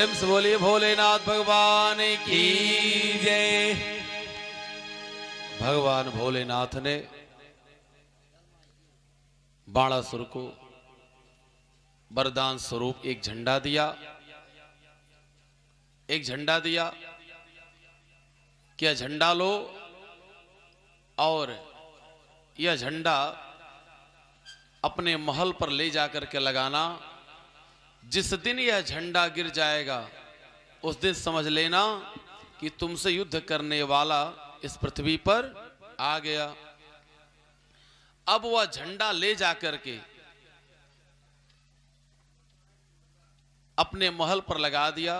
प्रेम से बोलिए भोलेनाथ भगवान की जय। भगवान भोलेनाथ ने बाणासुर को वरदान स्वरूप एक झंडा दिया। एक झंडा दिया कि यह झंडा लो और यह झंडा अपने महल पर ले जाकर के लगाना। जिस दिन यह झंडा गिर जाएगा उस दिन समझ लेना कि तुमसे युद्ध करने वाला इस पृथ्वी पर आ गया। अब वह झंडा ले जाकर के अपने महल पर लगा दिया।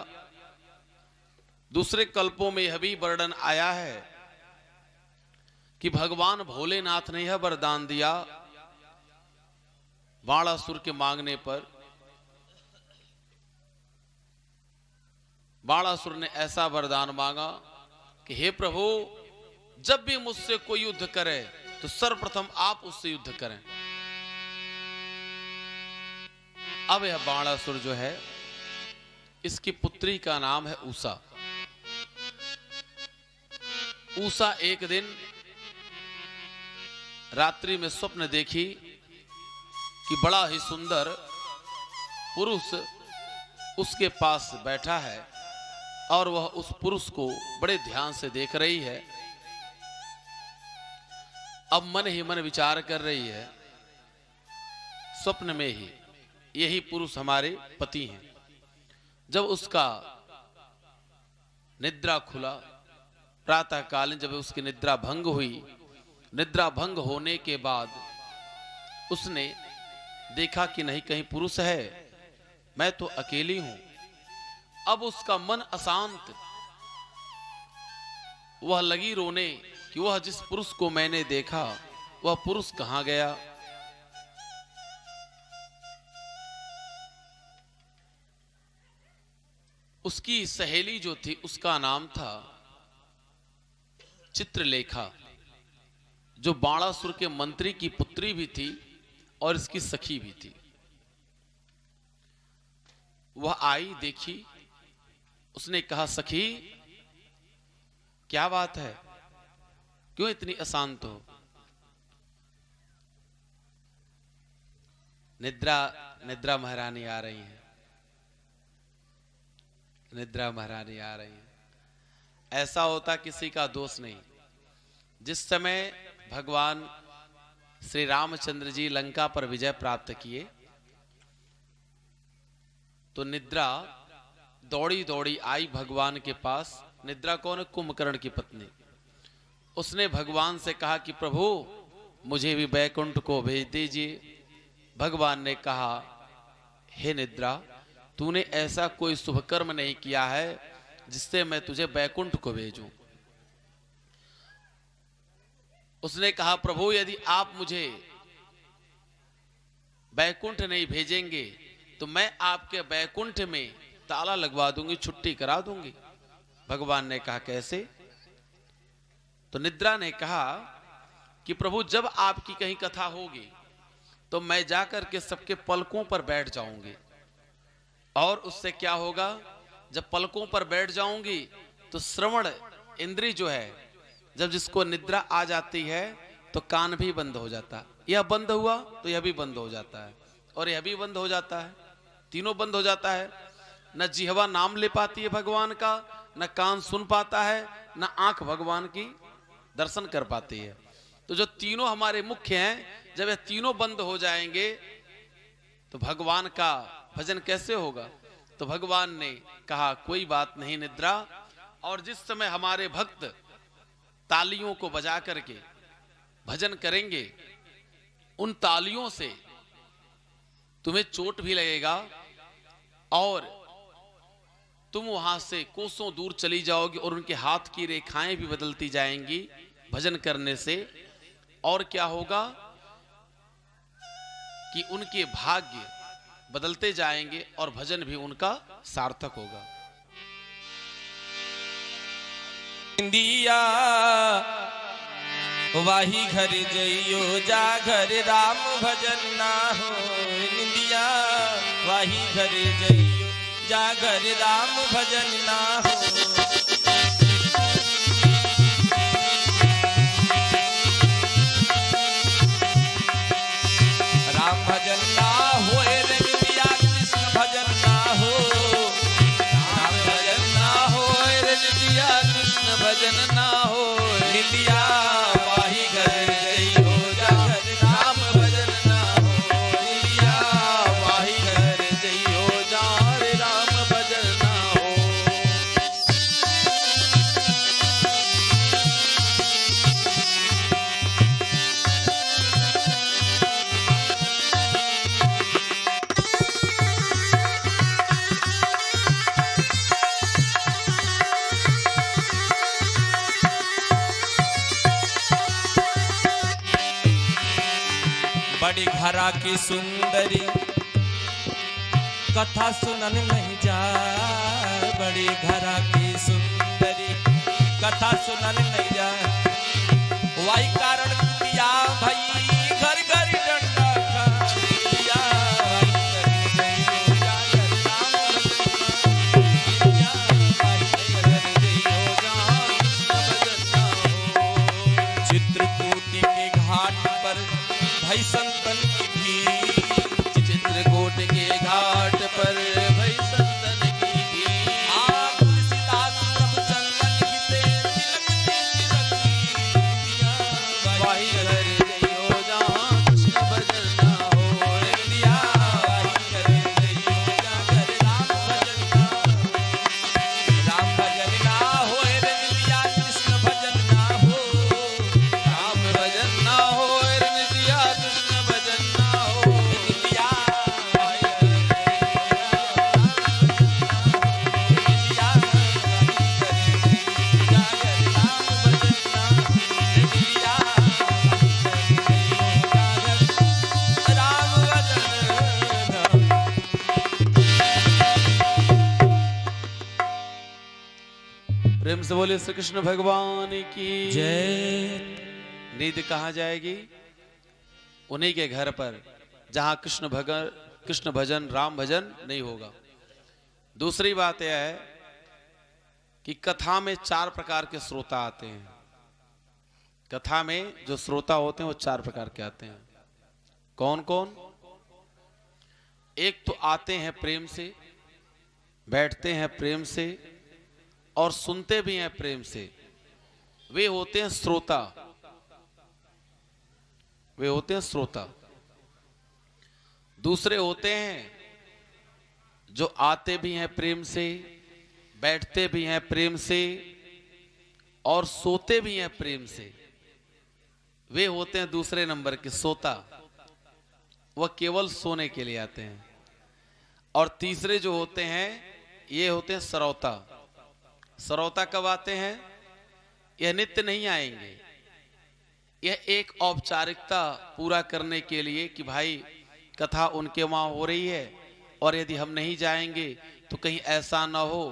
दूसरे कल्पों में यह भी वर्णन आया है कि भगवान भोलेनाथ ने यह वरदान दिया बाणासुर के मांगने पर। बाणासुर ने ऐसा वरदान मांगा कि हे प्रभु, जब भी मुझसे कोई युद्ध करे तो सर्वप्रथम आप उससे युद्ध करें। अब यह बाणासुर जो है, इसकी पुत्री का नाम है उषा। उषा एक दिन रात्रि में स्वप्न देखी कि बड़ा ही सुंदर पुरुष उसके पास बैठा है और वह उस पुरुष को बड़े ध्यान से देख रही है। अब मन ही मन विचार कर रही है स्वप्न में ही, यही पुरुष हमारे पति हैं। जब उसका निद्रा खुला, प्रातः कालीन जब उसकी निद्रा भंग हुई, निद्रा भंग होने के बाद उसने देखा कि नहीं, कहीं पुरुष है, मैं तो अकेली हूं। अब उसका मन अशांत, वह लगी रोने कि वह जिस पुरुष को मैंने देखा वह पुरुष कहां गया। उसकी सहेली जो थी उसका नाम था चित्रलेखा, जो बाणासुर के मंत्री की पुत्री भी थी और इसकी सखी भी थी। वह आई, देखी, उसने कहा, सखी क्या बात है, क्यों इतनी अशांत हो? निद्रा महारानी आ रही है, निद्रा महारानी आ रही है। ऐसा होता किसी का दोष नहीं। जिस समय भगवान श्री रामचंद्र जी लंका पर विजय प्राप्त किए तो निद्रा दौड़ी दौड़ी आई भगवान के पास। निद्रा कौन है? कुंभकर्ण की पत्नी। उसने भगवान से कहा कि प्रभु, मुझे भी बैकुंठ को भेज दीजिए। भगवान ने कहा, हे निद्रा, तूने ऐसा कोई शुभ कर्म नहीं किया है जिससे मैं तुझे बैकुंठ को भेजूं। उसने कहा, प्रभु, यदि आप मुझे बैकुंठ नहीं भेजेंगे तो मैं आपके बैकुंठ में ताला लगवा दूंगी, छुट्टी करा दूंगी। भगवान ने कहा, कैसे? तो निद्रा ने कहा कि प्रभु, जब आपकी कहीं कथा होगी तो मैं जाकर के सबके पलकों पर बैठ जाऊंगी। और उससे क्या होगा, जब पलकों पर बैठ जाऊंगी तो श्रवण इंद्री जो है, जब जिसको निद्रा आ जाती है तो कान भी बंद हो जाता। यह बंद हुआ तो यह भी बंद हो जाता है, और यह भी बंद हो जाता है, तीनों बंद हो जाता है। न जिह्वा नाम ले पाती है भगवान का, न कान सुन पाता है, न आंख भगवान की दर्शन कर पाती है। तो जो तीनों हमारे मुख्य हैं, जब यह तीनों बंद हो जाएंगे तो भगवान का भजन कैसे होगा? तो भगवान ने कहा, कोई बात नहीं निद्रा। और जिस समय हमारे भक्त तालियों को बजा करके भजन करेंगे, उन तालियों से तुम्हें चोट भी लगेगा और तुम वहां से कोसों दूर चली जाओगी और उनके हाथ की रेखाएं भी बदलती जाएंगी भजन करने से। और क्या होगा कि उनके भाग्य बदलते जाएंगे और भजन भी उनका सार्थक होगा। इंदिया वाही घर जइयो जा घर राम भजन ना हो। इंदिया वाही घर जइयो जागर राम भजन ना हो। राम भजन ना हो रे नित्या कृष्ण भजन ना हो। राम भजन ना हो रे नित्या कृष्ण भजन ना हो। नित्या वाही घर जय हो जागर राम भजन ना हो। नित्या वाही घर जय हो जार राम भजन ना हो। बड़ी घरा की सुंदरी कथा सुनन नहीं जा। बड़ी घरा की सुंदरी कथा सुनन नहीं जा। वाई कारण कुटिया भई घर घर डंडा खा दिया। चित्रकूट के घाट पर भई संतन की भीड़। चित्रकूट के घाट पर भई संतन की भीड़। तुलसीदास प्रभुचंदन हिते तिलक दिया। वाही घर जय हो जहाँ कृष्ण भजन ना हो। दिया वाही घर जय हो जागर राम भजन ना हो। राम भजन ना हो रे दिया कृष्ण भजन ना हो। राम भजन ना हो रे नित्या कृष्ण भजन ना हो। दिया वाही घर दिया जागर राम भजन ना हो। दिया राम भजन ना हो। प्रेम से बोले श्री कृष्ण भगवान की जय। नींद कहाँ जाएगी? उन्हीं के घर पर जहां कृष्ण भजन राम भजन नहीं होगा। दूसरी बात यह है कि कथा में 4 प्रकार के श्रोता आते हैं। कथा में जो श्रोता होते हैं वो 4 प्रकार के आते हैं। कौन कौन? एक तो आते हैं प्रेम से, बैठते हैं प्रेम से और सुनते भी हैं प्रेम से। वे होते हैं श्रोता। वे होते हैं श्रोता। दूसरे होते हैं जो आते भी हैं प्रेम से, बैठते भी हैं प्रेम से और सोते भी हैं प्रेम से। वे होते हैं दूसरे नंबर के सोता। वह केवल सोने के लिए आते हैं। और तीसरे जो होते हैं ये होते हैं सरौता। सरौता कब आते हैं? यह नित्य नहीं आएंगे। यह एक औपचारिकता पूरा करने के लिए कि भाई कथा उनके वहां हो रही है और यदि हम नहीं जाएंगे तो कहीं ऐसा ना हो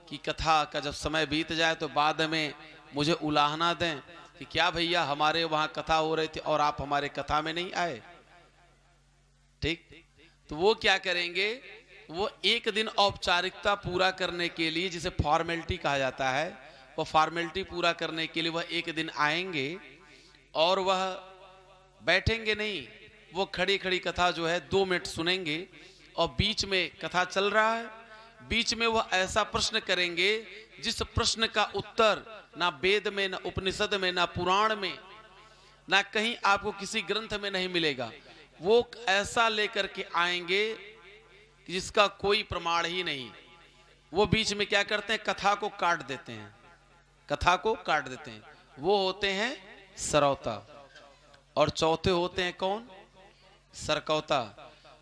कि कथा का जब समय बीत जाए तो बाद में मुझे उलाहना दें कि क्या भैया हमारे वहां कथा हो रही थी और आप हमारे कथा में नहीं आए। ठीक, तो वो क्या करेंगे? वो एक दिन औपचारिकता पूरा करने के लिए, जिसे फॉर्मेलिटी कहा जाता है, वो फॉर्मेलिटी पूरा करने के लिए वह एक दिन आएंगे और वह बैठेंगे नहीं। वो खड़ी खड़ी कथा जो है 2 मिनट सुनेंगे और बीच में कथा चल रहा है, बीच में वह ऐसा प्रश्न करेंगे जिस प्रश्न का उत्तर ना वेद में, ना उपनिषद में, ना पुराण में, ना कहीं आपको किसी ग्रंथ में नहीं मिलेगा। वो ऐसा लेकर के आएंगे कि जिसका कोई प्रमाण ही नहीं। वो बीच में क्या करते हैं? कथा को काट देते हैं। कथा को काट देते हैं। वो होते हैं सरौता। और चौथे होते हैं कौन? सरकौता।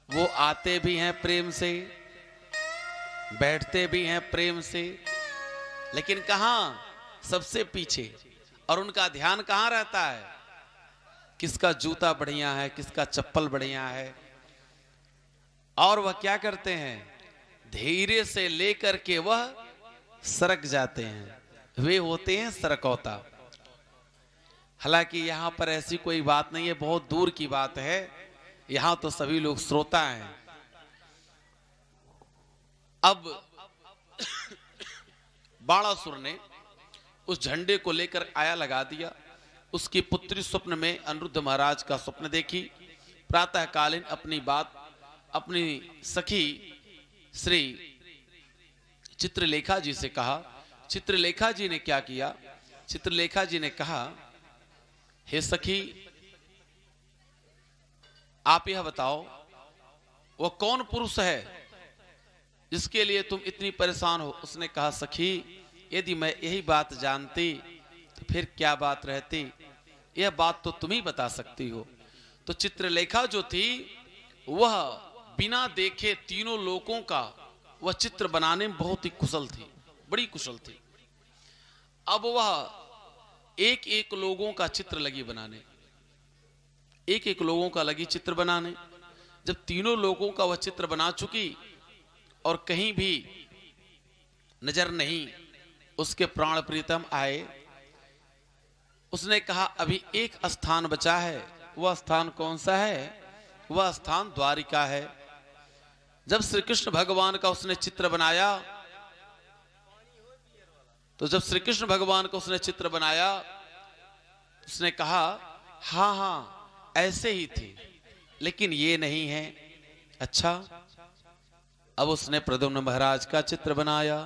वो आते भी हैं प्रेम से, बैठते भी हैं प्रेम से, लेकिन कहां? सबसे पीछे। और उनका ध्यान कहां रहता है? किसका जूता बढ़िया है, किसका चप्पल बढ़िया है। और वह क्या करते हैं? धीरे से लेकर के वह सरक जाते हैं। वे होते हैं सरकौता। हालांकि यहां पर ऐसी कोई बात नहीं है, बहुत दूर की बात है। यहां तो सभी लोग श्रोता हैं। अब बाणासुर ने उस झंडे को लेकर आया लगा दिया। उसकी पुत्री स्वप्न में अनिरुद्ध महाराज का स्वप्न देखी। प्रातःकालीन अपनी सखी श्री चित्रलेखा जी से कहा। चित्रलेखा जी ने क्या किया? चित्रलेखा जी ने कहा, हे सखी, आप यह बताओ वह कौन पुरुष है जिसके लिए तुम इतनी परेशान हो? उसने कहा, सखी, यदि मैं यही बात जानती तो फिर क्या बात रहती, यह बात तो तुम ही बता सकती हो। तो चित्रलेखा जो थी वह बिना देखे तीनों लोगों का वह चित्र बनाने में बहुत ही कुशल थी, बड़ी कुशल थी। अब वह एक एक लोगों का चित्र लगी बनाने, एक एक लोगों का लगी चित्र बनाने। जब तीनों लोगों का वह चित्र बना चुकी और कहीं भी नजर नहीं उसके प्राण प्रीतम आए, उसने कहा, अभी एक स्थान बचा है। वह स्थान कौन सा है? वह स्थान द्वारिका है। जब श्री कृष्ण भगवान का उसने चित्र बनाया, तो जब श्री कृष्ण भगवान का उसने चित्र बनाया, उसने कहा, हाँ हाँ ऐसे ही थे, लेकिन ये नहीं है। अच्छा, अब उसने प्रद्युम्न महाराज का चित्र बनाया,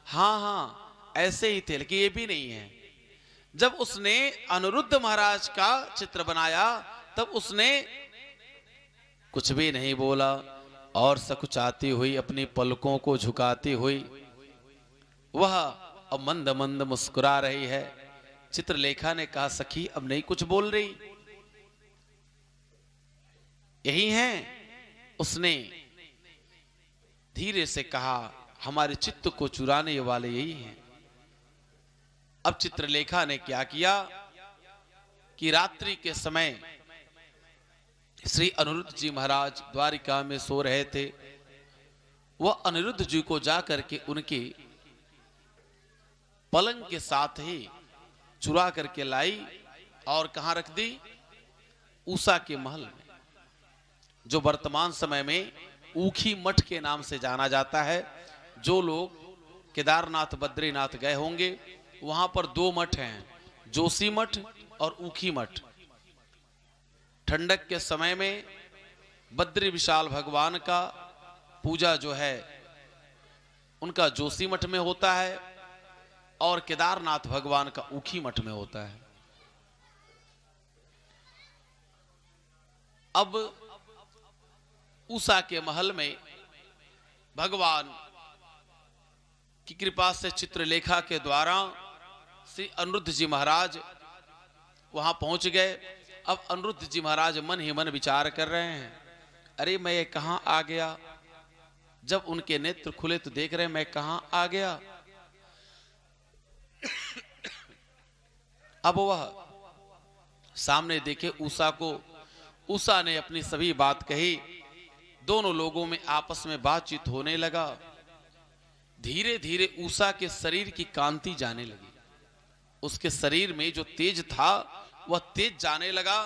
हाँ हाँ ऐसे ही थे, लेकिन ये भी नहीं है। जब उसने अनिरुद्ध महाराज का चित्र बनाया, तब उसने कुछ भी नहीं बोला और सकुचाती हुई अपनी पलकों को झुकाती हुई वह अब मंद मंद मुस्कुरा रही है। चित्रलेखा ने कहा, सखी, अब नहीं कुछ बोल रही, यही है? उसने धीरे से कहा, हमारे चित्त को चुराने वाले यही हैं। अब चित्रलेखा ने क्या किया कि रात्रि के समय श्री अनिरुद्ध जी महाराज द्वारिका में सो रहे थे। वह अनिरुद्ध जी को जाकर के उनके पलंग के साथ ही चुरा करके लाई और कहां रख दी? उषा के महल में, जो वर्तमान समय में ऊखी मठ के नाम से जाना जाता है। जो लोग केदारनाथ बद्रीनाथ गए होंगे, वहां पर दो मठ हैं, जोशी मठ और ऊखी मठ। ठंडक के समय में बद्री विशाल भगवान का पूजा जो है उनका जोशी मठ में होता है और केदारनाथ भगवान का ऊखी मठ में होता है। अब उषा के महल में भगवान की कृपा से चित्रलेखा के द्वारा श्री अनिरुद्ध जी महाराज वहां पहुंच गए। अब अनिरुद्ध जी महाराज मन ही मन विचार कर रहे हैं, अरे मैं ये कहां आ गया? जब उनके नेत्र खुले तो देख रहे हैं मैं कहां आ गया। अब वह सामने देखे उषा को। उषा ने अपनी सभी बात कही। दोनों लोगों में आपस में बातचीत होने लगा। धीरे धीरे उषा के शरीर की कांति जाने लगी। उसके शरीर में जो तेज था वह तेज जाने लगा।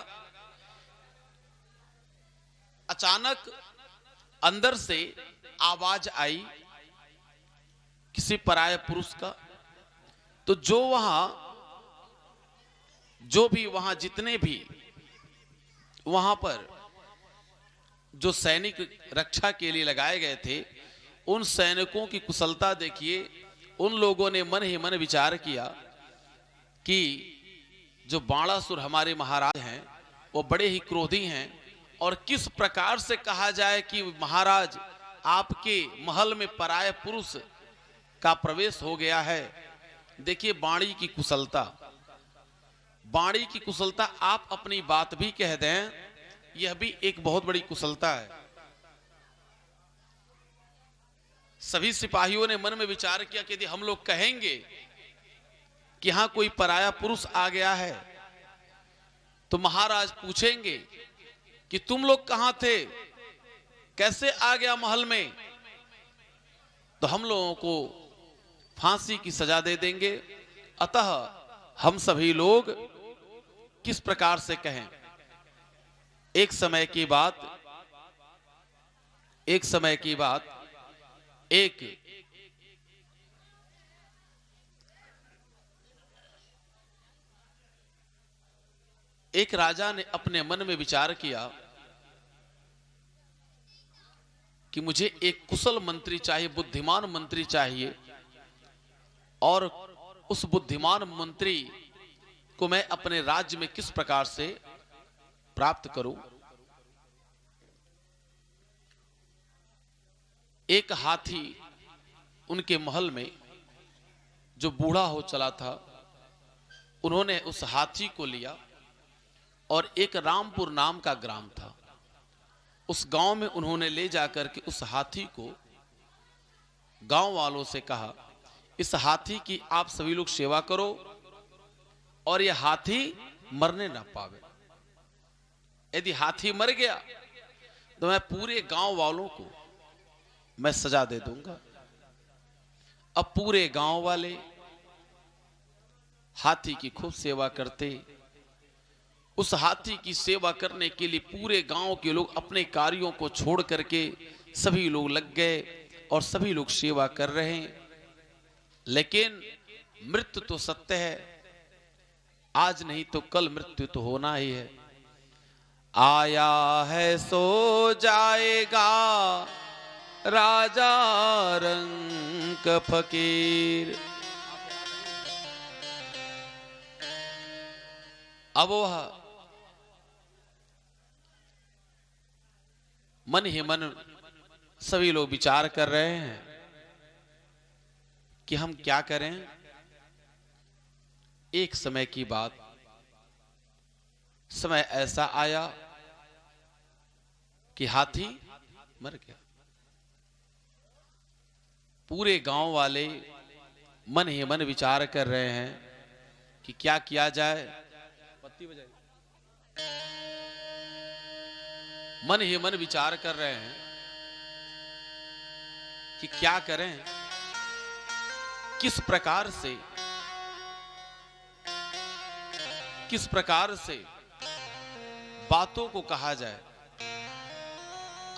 अचानक अंदर से आवाज आई किसी पराये पुरुष का। तो जो भी वहां जितने भी वहां पर जो सैनिक रक्षा के लिए लगाए गए थे, उन सैनिकों की कुशलता देखिए। उन लोगों ने मन ही मन विचार किया कि जो बाणासुर हमारे महाराज हैं वो बड़े ही क्रोधी हैं, और किस प्रकार से कहा जाए कि महाराज आपके महल में पराये पुरुष का प्रवेश हो गया है। देखिए वाणी की कुशलता, वाणी की कुशलता। आप अपनी बात भी कह दें, यह भी एक बहुत बड़ी कुशलता है। सभी सिपाहियों ने मन में विचार किया कि यदि हम लोग कहेंगे कि यहां कोई पराया पुरुष आ गया है तो महाराज पूछेंगे कि तुम लोग कहां थे, कैसे आ गया महल में, तो हम लोगों को फांसी की सजा दे देंगे। अतः हम सभी लोग किस प्रकार से कहें। एक समय की बात एक एक राजा ने अपने मन में विचार किया कि मुझे एक कुशल मंत्री चाहिए, बुद्धिमान मंत्री चाहिए, और उस बुद्धिमान मंत्री को मैं अपने राज्य में किस प्रकार से प्राप्त करूं। एक हाथी उनके महल में जो बूढ़ा हो चला था, उन्होंने उस हाथी को लिया और एक रामपुर नाम का ग्राम था, उस गांव में उन्होंने ले जाकर के उस हाथी को गांव वालों से कहा, इस हाथी की आप सभी लोग सेवा करो और यह हाथी मरने ना पावे। यदि हाथी मर गया तो मैं पूरे गांव वालों को मैं सजा दे दूंगा। अब पूरे गांव वाले हाथी की खूब सेवा करते। उस हाथी की सेवा करने के लिए पूरे गांव के लोग अपने कार्यों को छोड़ करके सभी लोग लग गए और सभी लोग सेवा कर रहे हैं। लेकिन मृत्यु तो सत्य है, आज नहीं तो कल मृत्यु तो होना ही है। आया है सो जाएगा राजा रंक फकीर। अब वह मन ही मन सभी लोग विचार कर रहे हैं कि हम क्या करें। एक समय की बात, समय ऐसा आया कि हाथी मर गया। पूरे गांव वाले मन ही मन विचार कर रहे हैं कि क्या किया जाए। पत्ती बजाई। मन ही मन विचार कर रहे हैं कि क्या करें, किस प्रकार से बातों को कहा जाए।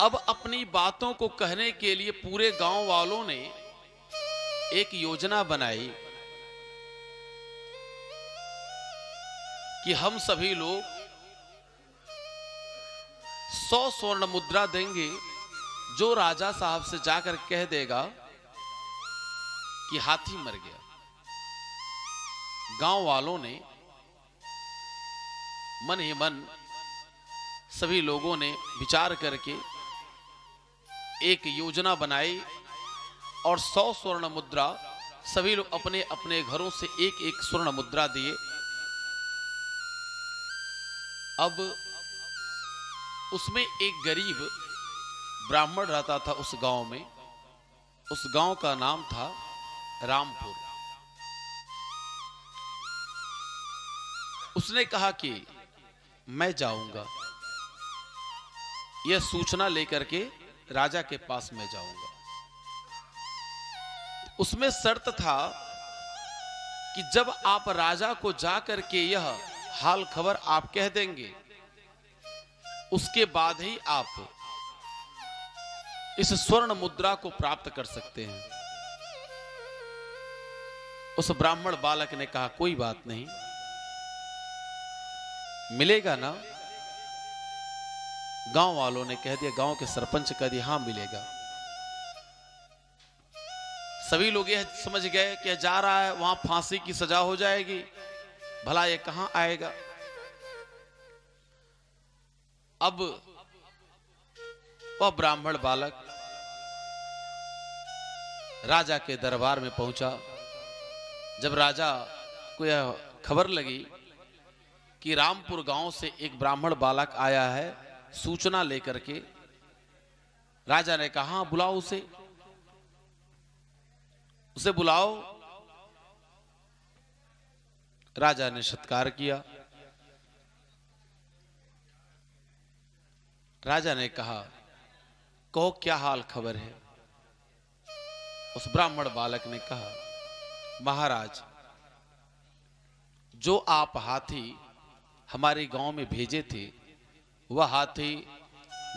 अब अपनी बातों को कहने के लिए पूरे गांव वालों ने एक योजना बनाई कि हम सभी लोग 100 स्वर्ण मुद्रा देंगे, जो राजा साहब से जाकर कह देगा कि हाथी मर गया। गांव वालों ने मन ही मन सभी लोगों ने विचार करके एक योजना बनाई और 100 स्वर्ण मुद्रा सभी लोग अपने अपने घरों से एक एक स्वर्ण मुद्रा दिए। अब उसमें एक गरीब ब्राह्मण रहता था उस गांव में। उस गांव का नाम था रामपुर। उसने कहा कि मैं जाऊंगा, यह सूचना लेकर के राजा के पास मैं जाऊंगा। उसमें शर्त था कि जब आप राजा को जाकर के यह हाल खबर आप कह देंगे, उसके बाद ही आप इस स्वर्ण मुद्रा को प्राप्त कर सकते हैं। उस ब्राह्मण बालक ने कहा, कोई बात नहीं, मिलेगा ना। गांव वालों ने कह दिया, गांव के सरपंच कह दिया, हां मिलेगा। सभी लोग यह समझ गए कि जा रहा है वहां फांसी की सजा हो जाएगी, भला ये कहां आएगा। अब वह ब्राह्मण बालक राजा के दरबार में पहुंचा। जब राजा को यह खबर लगी कि रामपुर गांव से एक ब्राह्मण बालक आया है सूचना लेकर के, राजा ने कहा, हाँ बुलाओ उसे बुलाओ। राजा ने सत्कार किया। राजा ने कहा, कहो क्या हाल खबर है। उस ब्राह्मण बालक ने कहा, महाराज, जो आप हाथी हमारे गांव में भेजे थे, वह हाथी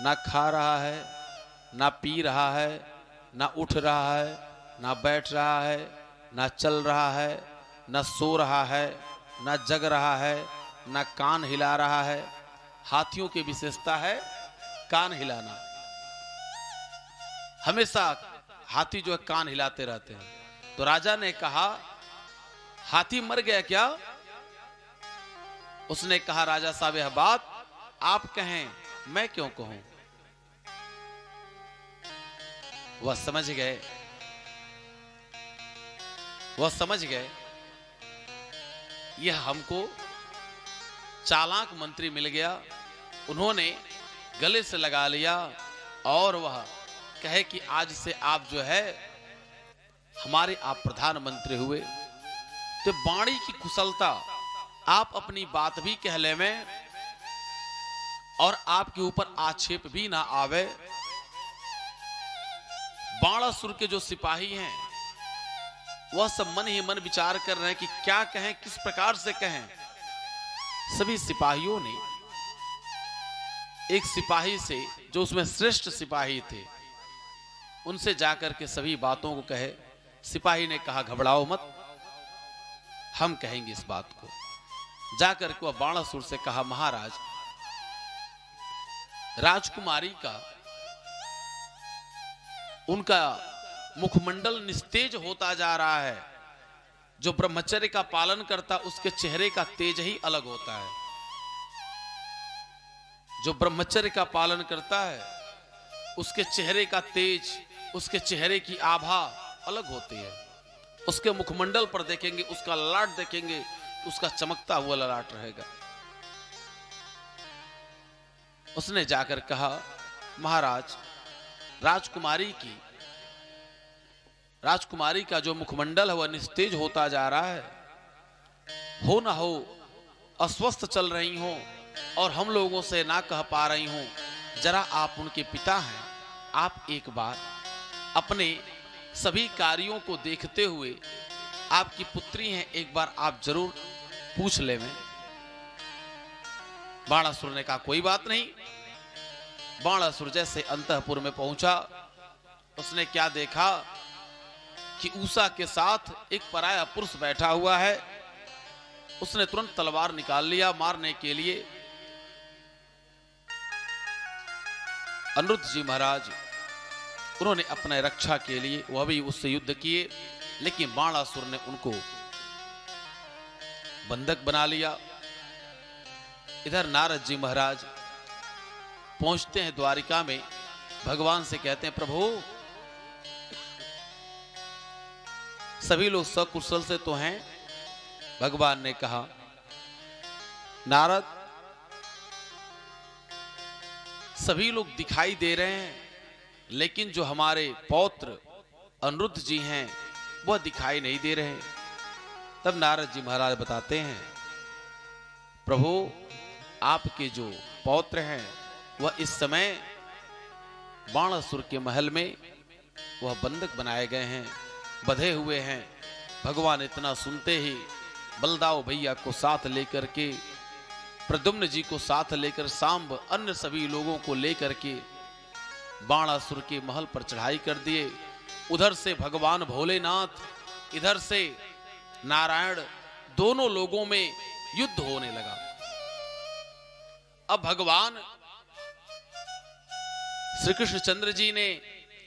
ना खा रहा है, ना पी रहा है, ना उठ रहा है, ना बैठ रहा है, ना चल रहा है, ना सो रहा है, ना जग रहा है, ना कान हिला रहा है। हाथियों की विशेषता है कान हिलाना, हमेशा हाथी जो है कान हिलाते रहते हैं। तो राजा ने कहा हाथी मर गया क्या? उसने कहा राजा साहब यह बात आप कहें, मैं क्यों कहूं। वह समझ गए, वह समझ गए यह हमको चालाक मंत्री मिल गया। उन्होंने गले से लगा लिया और वह कहे कि आज से आप जो है हमारे आप प्रधानमंत्री हुए। तो वाणी की कुशलता, आप अपनी बात भी कह ले में और आपके ऊपर आक्षेप भी ना आवे। बाणासुर के जो सिपाही हैं वह सब मन ही मन विचार कर रहे हैं कि क्या कहें, किस प्रकार से कहें। सभी सिपाहियों ने एक सिपाही से, जो उसमें श्रेष्ठ सिपाही थे, उनसे जाकर के सभी बातों को कहे। सिपाही ने कहा घबराओ मत, हम कहेंगे इस बात को। जाकर के वह बाणासुर से कहा महाराज, राजकुमारी का उनका मुखमंडल निस्तेज होता जा रहा है। जो ब्रह्मचर्य का पालन करता उसके चेहरे का तेज ही अलग होता है। जो ब्रह्मचर्य का पालन करता है उसके चेहरे का तेज, उसके चेहरे की आभा अलग होती है। उसके मुखमंडल पर देखेंगे, उसका ललाट देखेंगे, उसका चमकता हुआ ललाट रहेगा। उसने जाकर कहा महाराज, राजकुमारी का जो मुखमंडल है वह निस्तेज होता जा रहा है। हो ना हो अस्वस्थ चल रही हो और हम लोगों से ना कह पा रही हूं। जरा आप उनके पिता हैं, आप एक बार अपने सभी कार्यों को देखते हुए, आपकी पुत्री हैं, एक बार आप जरूर पूछ ले में। बाणासुर ने कहा कोई बात नहीं। बाणासुर जैसे अंतःपुर में पहुंचा, उसने क्या देखा कि उषा के साथ एक पराया पुरुष बैठा हुआ है। उसने तुरंत तलवार निकाल लिया मारने के लिए। अनिरुद्ध जी महाराज, उन्होंने अपने रक्षा के लिए वह भी उससे युद्ध किए, लेकिन बाणासुर ने उनको बंधक बना लिया। इधर नारद जी महाराज पहुंचते हैं द्वारिका में, भगवान से कहते हैं प्रभु सभी लोग सकुशल से तो हैं। भगवान ने कहा नारद, सभी लोग दिखाई दे रहे हैं, लेकिन जो हमारे पौत्र अनिरुद्ध जी हैं वह दिखाई नहीं दे रहे। तब नारद जी महाराज बताते हैं प्रभु, आपके जो पौत्र हैं वह इस समय बाणासुर के महल में वह बंधक बनाए गए हैं, बंधे हुए हैं। भगवान इतना सुनते ही बलदाव भैया को साथ लेकर के, प्रद्युम्न जी को साथ लेकर, सांब अन्य सभी लोगों को लेकर के बाणासुर के महल पर चढ़ाई कर दिए। उधर से भगवान भोलेनाथ, इधर से नारायण, दोनों लोगों में युद्ध होने लगा। अब भगवान श्री कृष्ण चंद्र जी ने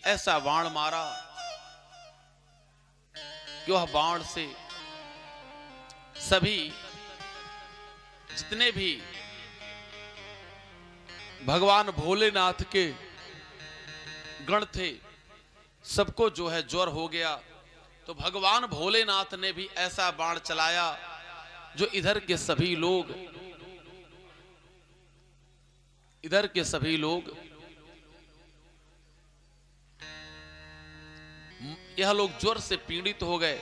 ऐसा बाण मारा कि वह बाण से सभी जितने भी भगवान भोलेनाथ के गण थे सबको जो है ज्वर हो गया। तो भगवान भोलेनाथ ने भी ऐसा बाण चलाया जो इधर के सभी लोग यह लोग ज्वर से पीड़ित हो गए,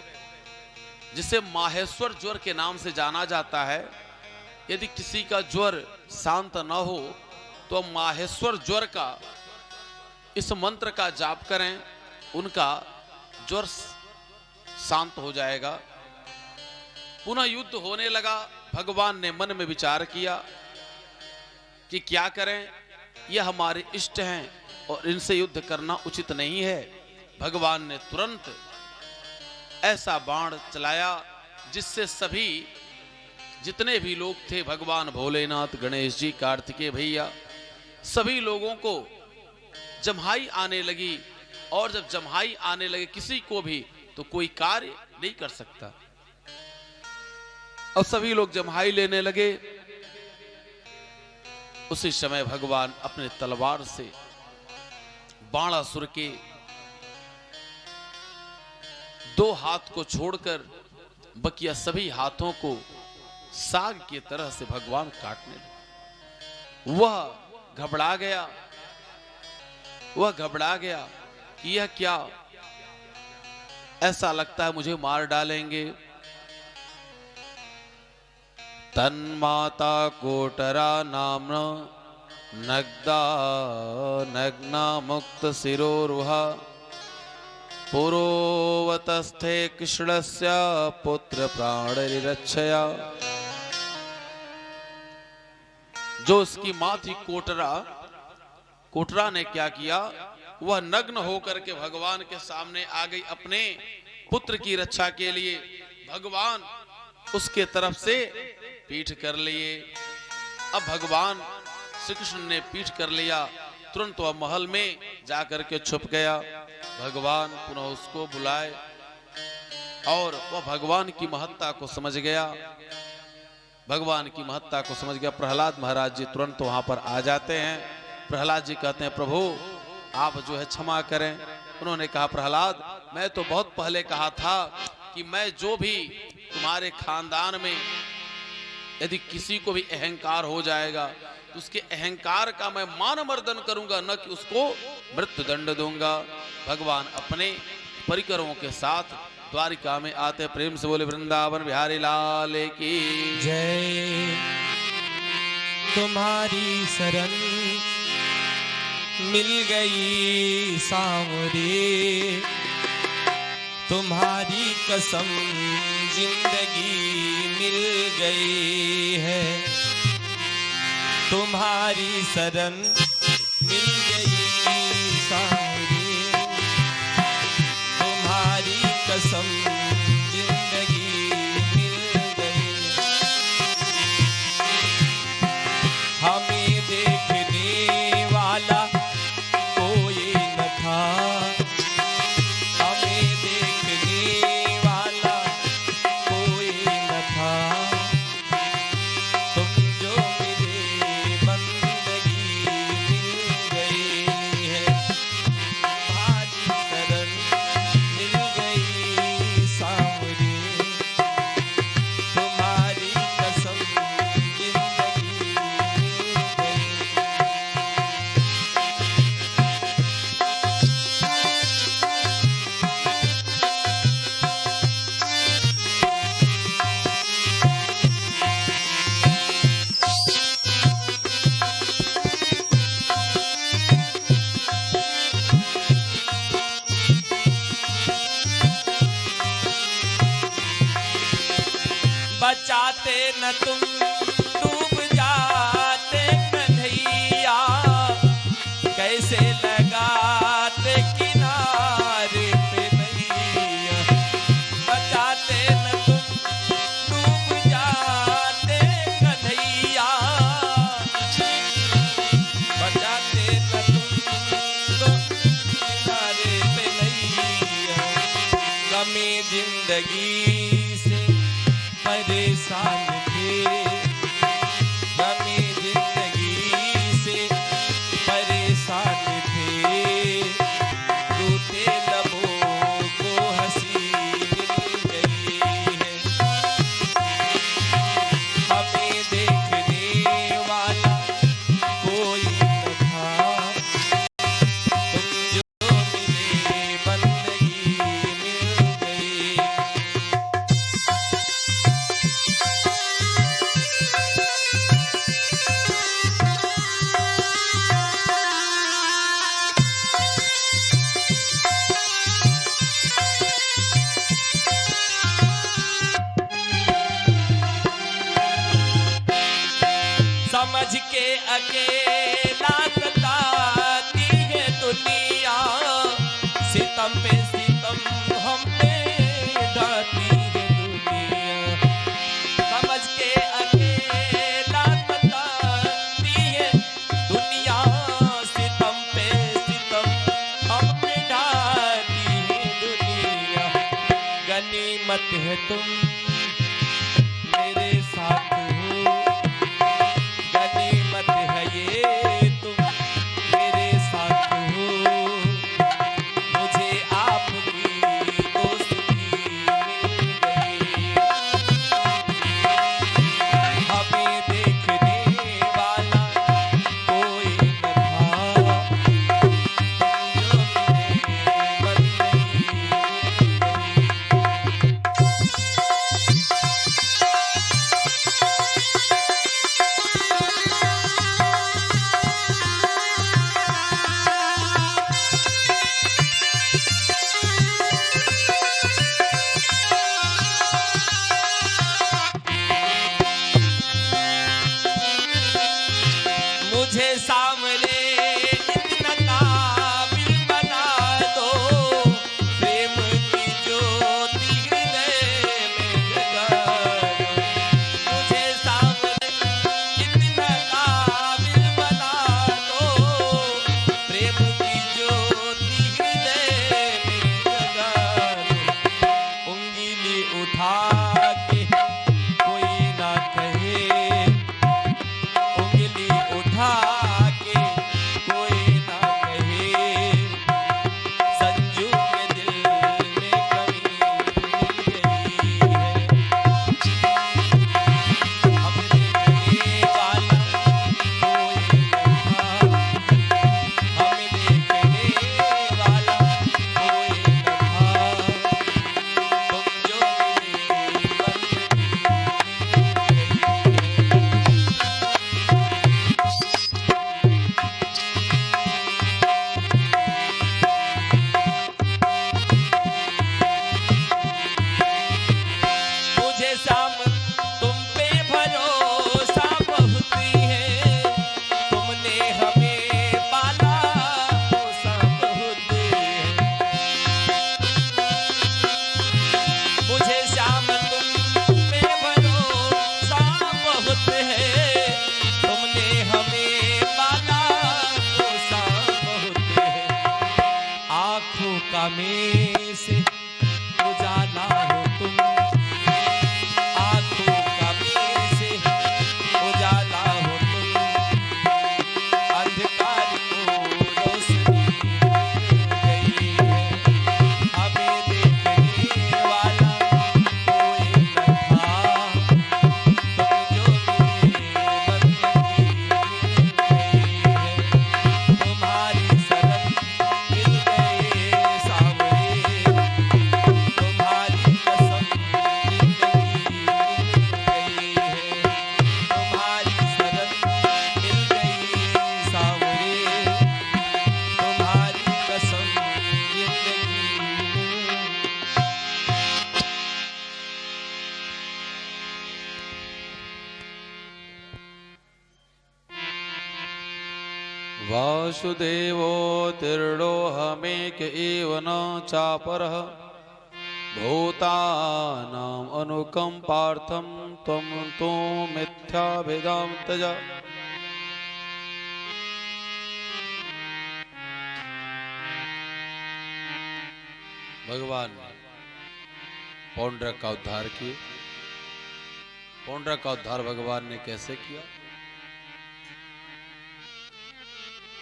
जिसे माहेश्वर ज्वर के नाम से जाना जाता है। यदि किसी का ज्वर शांत न हो तो माहेश्वर ज्वर का इस मंत्र का जाप करें, उनका ज्वर शांत हो जाएगा। पुनः युद्ध होने लगा। भगवान ने मन में विचार किया कि क्या करें, यह हमारे इष्ट हैं और इनसे युद्ध करना उचित नहीं है। भगवान ने तुरंत ऐसा बाण चलाया जिससे सभी जितने भी लोग थे, भगवान भोलेनाथ, गणेश जी, कार्तिकेय भैया, सभी लोगों को जम्हाई आने लगी। और जब जम्हाई आने लगे किसी को भी, तो कोई कार्य नहीं कर सकता। और सभी लोग जम्हाई लेने लगे। उसी समय भगवान अपने तलवार से बाणासुर के 2 हाथ को छोड़कर बकिया सभी हाथों को साग की तरह से भगवान काटने लगे। वह घबरा गया, कि यह क्या, ऐसा लगता है मुझे मार डालेंगे। तन्माता कोटरा नाम्ना नग्ना मुक्त शिरोरुहा पुरोवतस्थे कृष्णस्य पुत्र प्राणरिरक्षया। जो उसकी मां थी कोटरा ने क्या किया, वह नग्न होकर के भगवान के सामने आ गई अपने पुत्र की रक्षा के लिए। भगवान उसके तरफ से पीठ कर लिए। अब भगवान श्री कृष्ण ने पीठ कर लिया, तुरंत वह महल में जाकर के छुप गया। भगवान पुनः उसको बुलाए और वह भगवान की महत्ता को समझ गया। प्रहलाद महाराज जी तुरंत वहां पर आ जाते हैं। प्रहलाद जी कहते हैं, प्रभु आप जो है क्षमा करें। उन्होंने कहा, प्रहलाद मैं तो बहुत पहले कहा था कि मैं जो भी तुम्हारे खानदान में यदि किसी को भी अहंकार हो जाएगा तो उसके अहंकार का मैं मान मर्दन करूंगा, न कि उसको मृत्यु दंड दूंगा। भगवान अपने परिकरों के साथ द्वारिका में आते। प्रेम से बोले वृंदावन बिहारी लाल की जय। तुम्हारी शरण मिल गई सांवरे, तुम्हारी कसम जिंदगी मिल गई है। तुम्हारी शरण मिल गई सांवरे, तुम्हारी कसम जिंदगी मिल गई। हमें देखने वाला कोई न था, हमें देखने वाला कोई न था। तुम जो मिले बंदगी मिल गई है। तुम्हारी शरण मिल गई सांवरे, तुम्हारी कसम जिंदगी मिल गई। बचाते न तुम डूब जाते कन्हैया, कैसे लगाते किनारे पे नैया। बचाते न तुम डूब जाते कन्हैया, बचाते न तुम किनारे पे नैया। गमे जिंदगी से परेशान थे, गमे जिंदगी से परेशान थे। रूठे लबों को हंसी मिल गई है। हमें देखने वाला कोई न था, तुम जो मिले बंदगी मिल गई। समझ के अकेला सताती है दुनिया, सितम पे सितम हम पे ढाती है दुनिया। समझ के गनीमत है तुम मेरे साथ हो, गनीमत है ये तुम मेरे साथ हो, मुझे आपकी दोस्ती मिल गई। हमें देखने वाला कोई न था, जो मिले बंदगी मिल गई। मुझे सामने इतना काबिल बना दो, प्रेम की ज्योति हृदय में जगा दो। मुझे सामने इतना काबिल बना दो, प्रेम की ज्योति हृदय में जगा दो। उंगली उठा के कोई ना कहे, उंगली उठा के कोई ना कहे, संजू के दिल में कमी मिल गई है। अब देखने वाला कोई न था, अब देखने वाला कोई न था, तुम जो मिले बंदगी मिल गई है। मुझे शाम तुम पे भरोसा बहुत है, तुमने हमें पाला पोसा बहुत है। मुझे शाम तुम पे भरोसा बहुत है, तुमने हमें पाला पोसा बहुत है। आँखों का में से उजाला हो तुम, आँखों का में से उजाला हो तुम, अंधकार को रोशनी मिल गई है। हमें देखने वाला कोई न था, तुम जो मिले बंदगी मिल गई है। तुम्हारी शरण मिल गए सांवरे, तुम्हारी कसम जिंदगी मिल गई है। तुम्हारी शरण मिल गई सांवरे, तुम्हारी कसम जिंदगी मिल। वासुदेवो तीर्णोऽहमेक एव न चापरः, भूतानाम् अनुकम्पार्थं त्वं तु मिथ्याभेदां त्यज। भगवान ने पौंड्रक का उद्धार किए। पौंड्रक का उद्धार भगवान ने कैसे किया?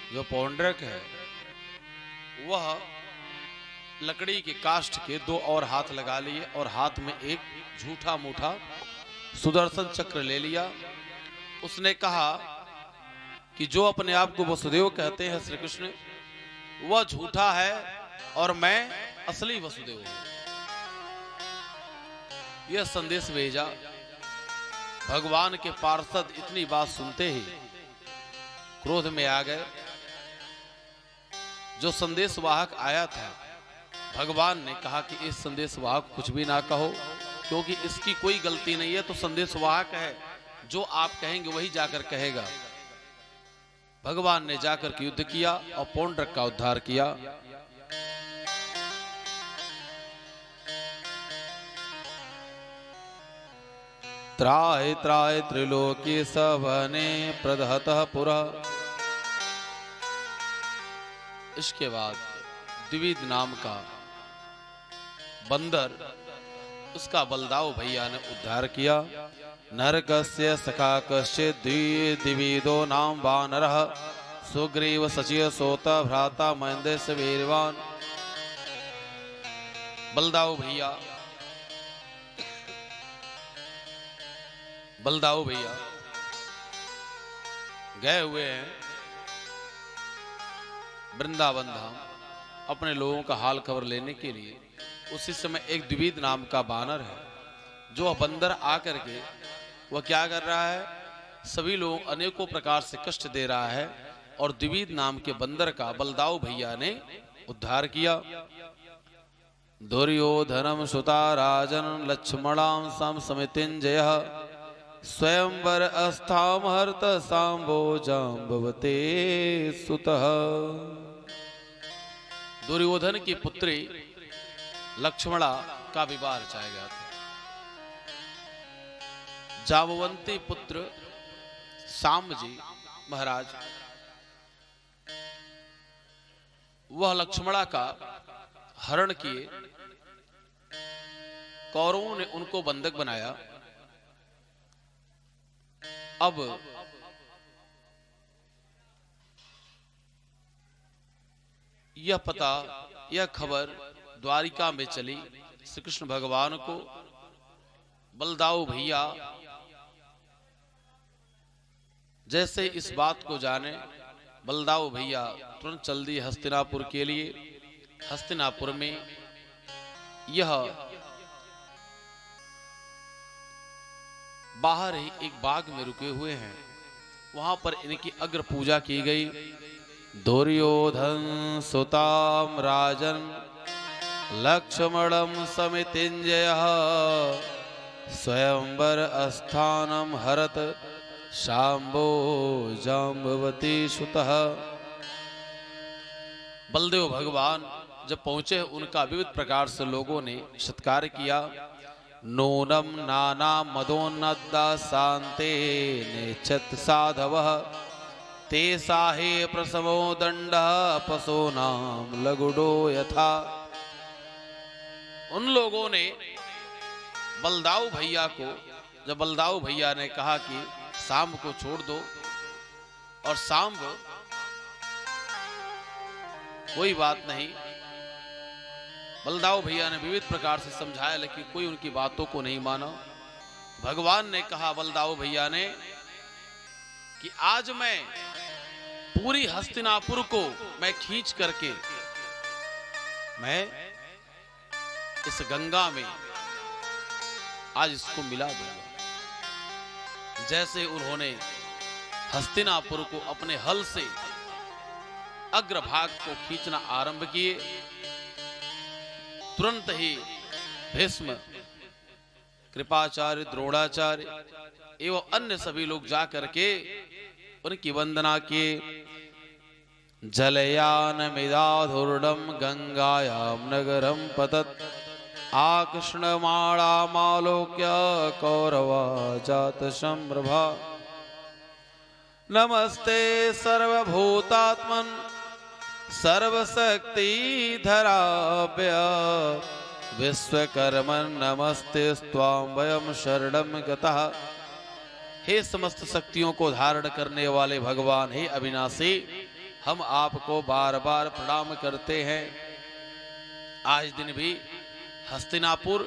जो पौंड्रक है वह लकड़ी के काष्ठ के दो और हाथ लगा लिए और हाथ में एक झूठा मूठा सुदर्शन चक्र ले लिया। उसने कहा कि जो अपने आप को वसुदेव कहते हैं श्री कृष्ण, वह झूठा है और मैं असली वसुदेव हूं। यह संदेश भेजा। भगवान के पार्षद इतनी बात सुनते ही क्रोध में आ गए। जो संदेशवाहक आया था, भगवान ने कहा कि इस संदेशवाहक कुछ भी ना कहो, क्योंकि इसकी कोई गलती नहीं है, तो संदेशवाहक है, जो आप कहेंगे वही जाकर कहेगा। भगवान ने जाकर के युद्ध किया और पौंड्रक का उद्धार किया। त्राहि त्राहि त्रिलोकी सवने प्रदहतः पुरा। इसके बाद द्विविद नाम का बंदर उसका बलदाऊ भैया ने उद्धार किया। नरकस्य सखा कश्चित् द्विविदो नाम वानरः सुग्रीव सचिव सोता भ्राता महेंद्र से वीरवान। बलदाऊ भैया गए हुए हैं वृंदावन धाम अपने लोगों का हाल खबर लेने के लिए। उसी समय एक द्विविद नाम का बानर है, जो बंदर आकर के वह क्या कर रहा है, सभी लोगों अनेकों प्रकार से कष्ट दे रहा है। और द्विविद नाम के बंदर का बलदाऊ भैया ने उद्धार किया। दुर्योधनम सुता राजन लक्ष्मणां सम समितिंजयः स्वयंवर अस्थाम हर्त सांबो जाम्बवते सुतः। दुर्योधन की पुत्री लक्ष्मणा का विवाह रचाया गया था। जाम्बवंती पुत्र सांबजी महाराज वह लक्ष्मणा का हरण किए। कौरवों ने उनको बंधक बनाया। अब यह पता, यह खबर द्वारिका में चली श्री कृष्ण भगवान को। बलदाऊ भैया जैसे इस बात को जाने, बलदाऊ भैया तुरंत चल दिए हस्तिनापुर के लिए। हस्तिनापुर में यह बाहर ही एक बाग में रुके हुए हैं। वहां पर इनकी अग्र पूजा की गई। दुर्योधन सुताम राजन लक्ष्मणम समितिंजयः स्वयंवर अस्थानम हरत शाम्बो जाम्बवती सुतः। बलदेव भगवान जब पहुंचे, उनका विविध प्रकार से लोगों ने सत्कार किया। नूनम नाना मदोन्नदा शांते नेच्छत साधवः ते साहे प्रसमो दंडः पशूनां लगुडो यथा। उन लोगों ने बलदाऊ भैया को, जब बलदाऊ भैया ने कहा कि सांब को छोड़ दो, और सांब कोई बात नहीं, बलदाऊ भैया ने विविध प्रकार से समझाया, लेकिन कोई उनकी बातों को नहीं माना। भगवान ने कहा बलदाऊ भैया ने कि आज मैं पूरी हस्तिनापुर को मैं खींच करके मैं इस गंगा में आज इसको मिला दूंगा। जैसे उन्होंने हस्तिनापुर को अपने हल से अग्रभाग को खींचना आरंभ किए, तुरंत ही भीष्म, कृपाचार्य, द्रोणाचार्य एवं अन्य सभी लोग जा करके उनकी वंदना किए। जलयान मिदाधुर्णम गंगायाम नगरम पतत आकृष्णमाणामालोक्य कौरवा जात संभ्रभा। नमस्ते सर्वभूतात्मन् सर्वशक्तिधराभ्य विश्वकर्मन् नमस्ते स्वां वयं शरणं गतः। हे समस्त शक्तियों को धारण करने वाले भगवान, हे अविनाशी, हम आपको बार बार प्रणाम करते हैं। आज दिन भी हस्तिनापुर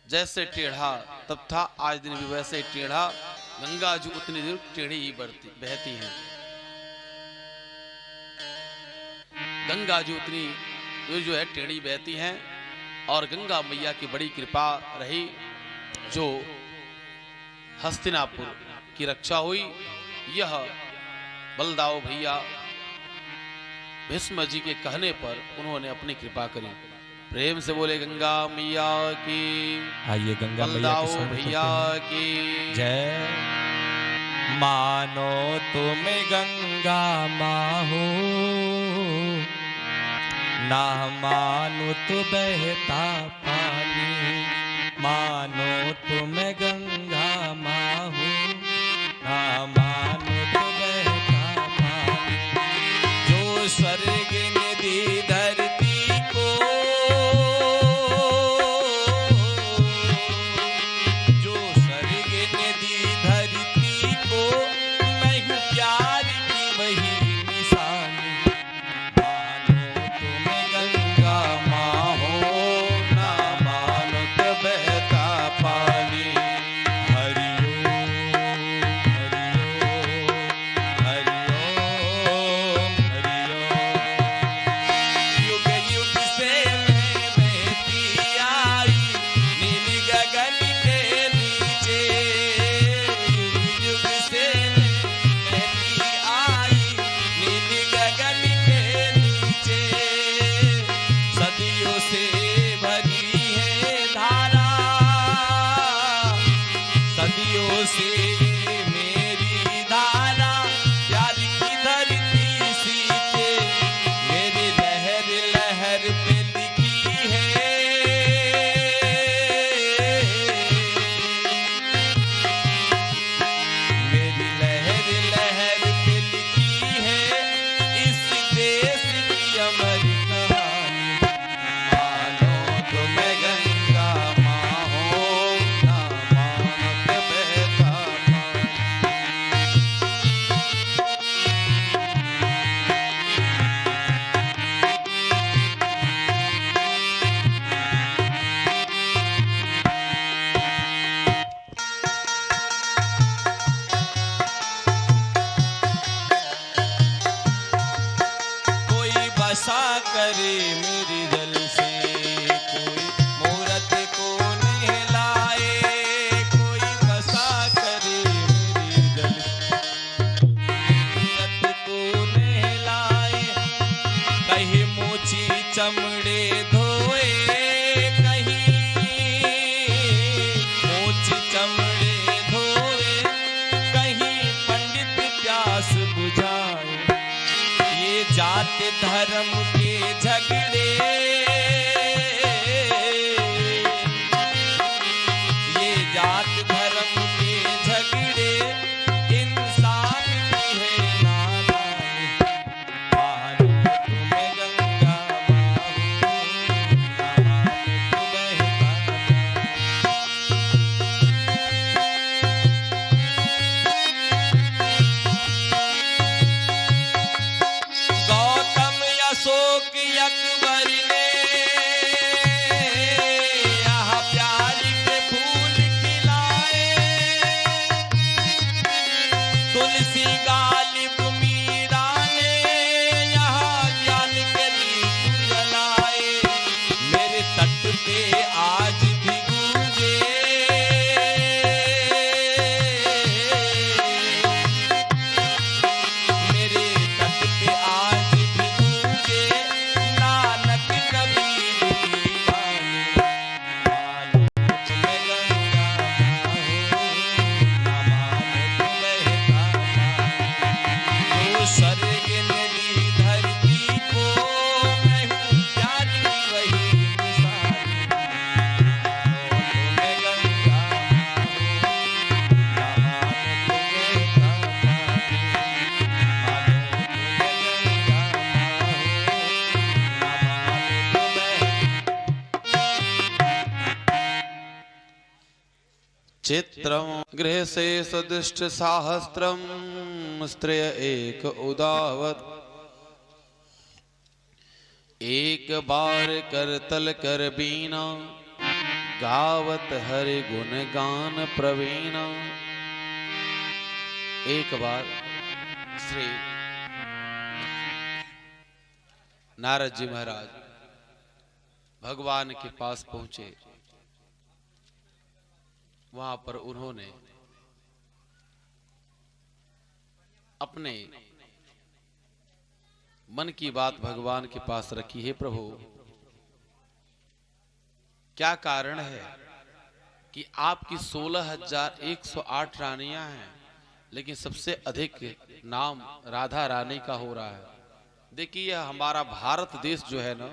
जैसे टेढ़ा तब था, आज दिन भी वैसे टेढ़ा। गंगा जो उतनी दूर टेढ़ी ही बहती है। गंगा जो उतनी जो है टेढ़ी बहती हैं। और गंगा मैया की बड़ी कृपा रही, जो हस्तिनापुर की रक्षा हुई। यह बलदाऊ भैया भीष्म जी के कहने पर उन्होंने अपनी कृपा करी। प्रेम से बोले गंगा मैया की। आइए गंगा मैया बलदाऊ भैया की जय। मानो तुम गंगा माहो, ना मानो तो बहता पानी। मानो तुम गंगा माहो, ना मानो तो बहता पानी। जो स्वर्ग निधि धरती को लहर पे लिखी है, मेरी लहर लहर पे लिखी है इस देश की अमर कहानी। मानो तो मैं गंगा माँ हूँ, ना मानो तो बहता पानी। कोई बसा करे मेरी जल से, कोई मूरत को नहलाए, कोई बसा करे मेरी जल से, मूरत को नहलाए। कहीं मोची चमड़े धोए, कहीं मोची चमड़े धोए, कहीं पंडित प्यास बुझाए। ये जात धर्म के झगड़े, ये जात धर्म के झगड़े इंसान की है नादानी। मानो तो मैं गंगा माँ हूँ, ना मानो तो बहता पानी। गौतम अशोक अकबर ने यहाँ प्यार के फूल खिलाए, तुलसी गालिब मीरा ने यहाँ ज्ञान के दीप जलाए। मेरे तट पे आज भी गूंजे, मेरे तट पे आज भी गूंजे नानक कबीर की बानी। मानो तो मैं गंगा माँ हूँ, ना मानो तो बहता पानी। जो स्वर्ग ने दी धरती को, मैं हूँ प्यार की वही मिसाली। मानो तो मैं गंगा माँ हूँ, ना मानो तो बहता पानी। मानो तो मैं गंगा माँ हूँ, ना मानो तो चित्रम गृह से सदुष्ट साहस्त्रम, स्त्रिय एक उदावत। एक बार करतल कर बीना, गावत हरि गुण गान प्रवीणा। एक बार श्री नारद जी महाराज भगवान के पास पहुंचे। वहां पर उन्होंने अपने मन की बात भगवान के पास रखी है। प्रभु, क्या कारण है कि आपकी 16,108 रानियां हैं, लेकिन सबसे अधिक नाम राधा रानी का हो रहा है। देखिए, यह हमारा भारत देश जो है ना,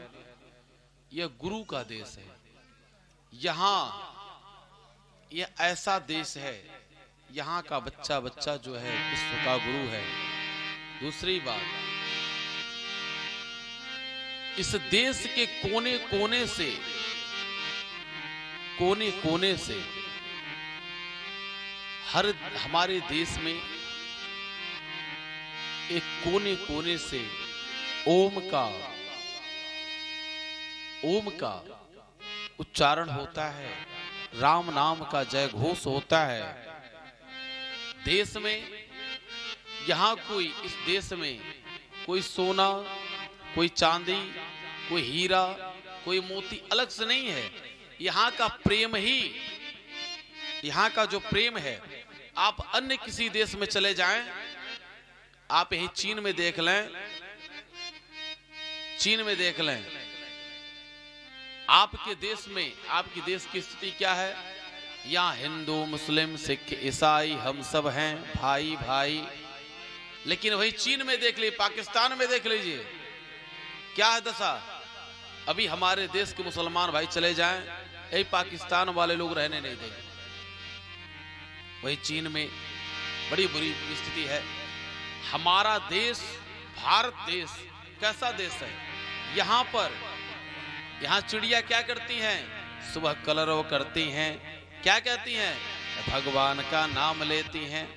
यह गुरु का देश है। यहाँ यह ऐसा देश है, यहाँ का बच्चा बच्चा जो है विश्व का गुरु है। दूसरी बात, इस देश के कोने कोने से हर हमारे देश में एक कोने कोने से ओम का उच्चारण होता है, राम नाम का जय घोष होता है। देश में यहाँ इस देश में कोई सोना, कोई चांदी, कोई हीरा, कोई मोती अलग से नहीं है। यहाँ का प्रेम ही, यहाँ का जो प्रेम है, आप अन्य किसी देश में चले जाएं, आप यही चीन में देख लें, आपके देश में, आपके देश की स्थिति क्या है? यहाँ हिंदू, मुस्लिम, सिख, ईसाई हम सब हैं भाई भाई। लेकिन वही चीन में देख लीजिए, पाकिस्तान में देख लीजिए, क्या है दशा? अभी हमारे देश के मुसलमान भाई चले जाएं, यही पाकिस्तान वाले लोग रहने नहीं देंगे। वही चीन में बड़ी बुरी स्थिति है। हमारा देश, भारत देश कैसा देश है? यहाँ पर, यहाँ चिड़िया क्या करती हैं? सुबह कलरव करती हैं, क्या कहती हैं? भगवान का नाम लेती हैं।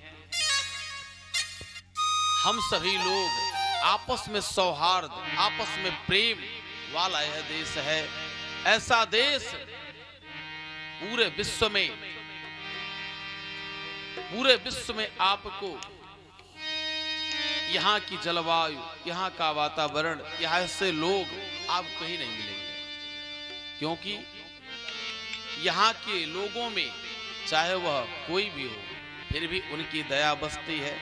हम सभी लोग आपस में सौहार्द, आपस में प्रेम वाला यह देश है। ऐसा देश पूरे विश्व में आपको यहाँ की जलवायु, यहाँ का वातावरण, यहाँ से लोग आप कहीं नहीं मिलेंगे। क्योंकि यहाँ के लोगों में चाहे वह कोई भी हो, फिर भी उनकी दया बसती है,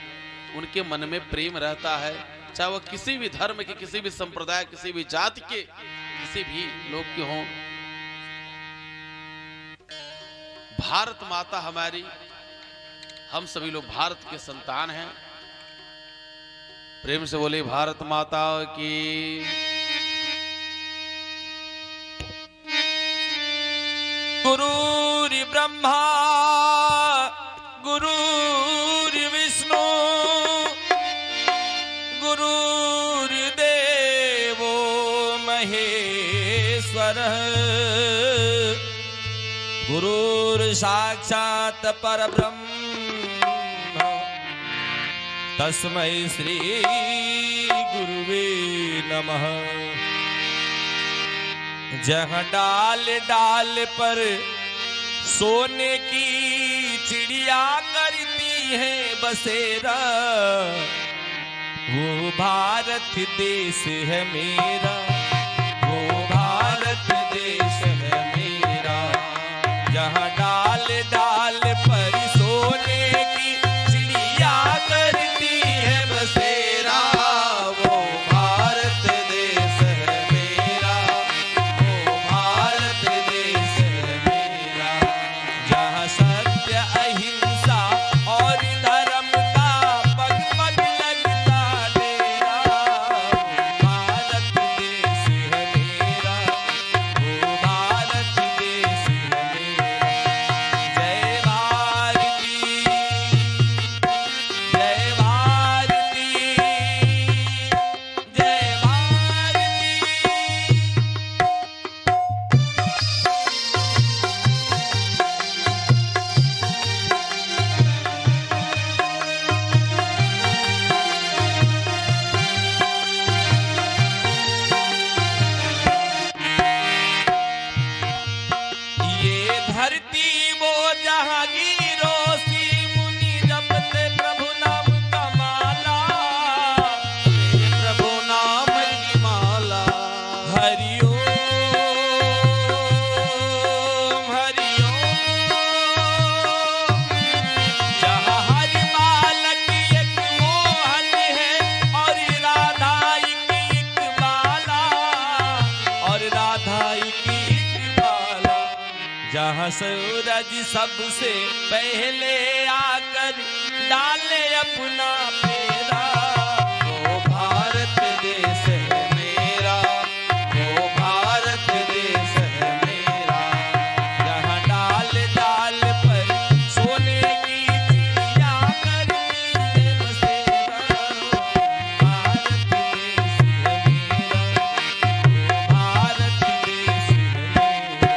उनके मन में प्रेम रहता है। चाहे वह किसी भी धर्म के, किसी भी संप्रदाय, किसी भी जाति के, किसी भी लोग के हों। भारत माता हमारी, हम सभी लोग भारत के संतान हैं। प्रेम से बोले भारत माता की। गुरुर् ब्रह्मा गुरुर् विष्णु गुरुर्देवो महेश्वरः गुरुर्साक्षात् परब्रह्म तस्मै श्री गुरुवे नमः। जहाँ डाल डाल पर सोने की चिड़िया करती है बसेरा, वो भारत देश है मेरा, वो भारत देश है मेरा। जहाँ डाल डाल पर सोने की चिड़िया करती है बसेरा, वो भारत देश है मेरा, वो भारत देश है मेरा। जहाँ सत्य अहिंसा और धर्म का पग पग लगता डेरा, वो भारत देश है मेरा, वो भारत देश है मेरा। जय भारती, जय भारती, जय भारती। ये धरती वो जहांगीरो सी मुनि जपते प्रभु नाम का माला, प्रभु नाम की माला। हरि ओम हरि ओम। जहाँ हर बालक एक मोहन है और राधा की एक माला, और राधा की एक माला। जहाँ सूरज सबसे पहले आकर डाले अपना फेरा, वो भारत देश है मेरा, वो भारत देश है मेरा। जहाँ डाल डाल पर सोने की चिड़िया करती है बसेरा, भारत देश है मेरा, भारत देश है मेरा।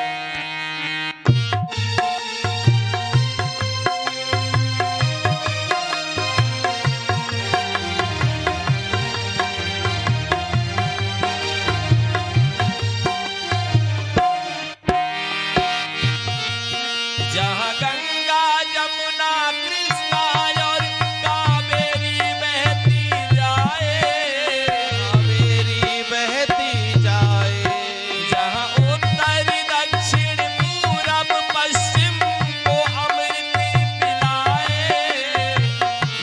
जहाँ गंगा जमुना कृष्णा और कावेरी बहती जाए, कावेरी बहती जाए। जहाँ उत्तर दक्षिण पूरब पश्चिम को अमृत पिलाए,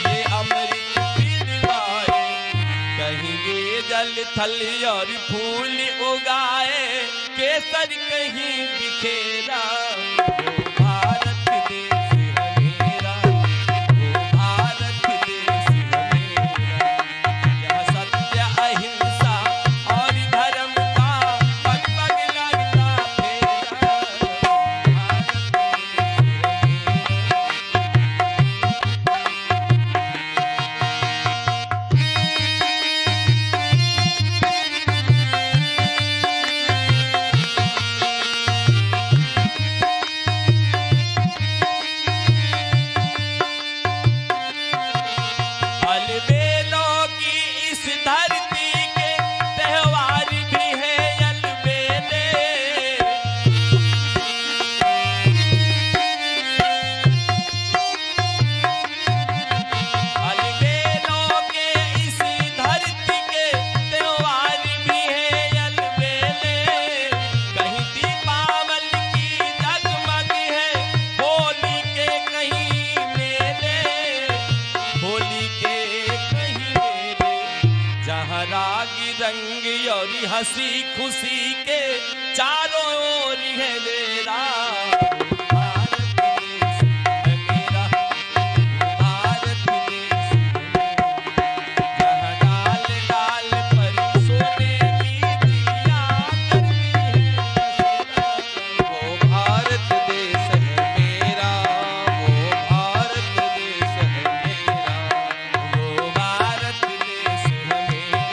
ये अमृत पिलवाए। कहीं ये जल थल और फूल उगाए, केसर कहीं बिखेरा, वो भारत देश है मेरा, वो भारत देश है मेरा। यह सत्य अहिंसा और धर्म का पग हंसी खुशी के चारों ओर है डेरा। भारत देश है मेरा, भारत देश है मेरा। जहाँ डाल डाल पर सोने की चिड़िया करती है बसेरा। वो भारत देश है मेरा, वो भारत देश है मेरा। वो भारत देश है मेरा,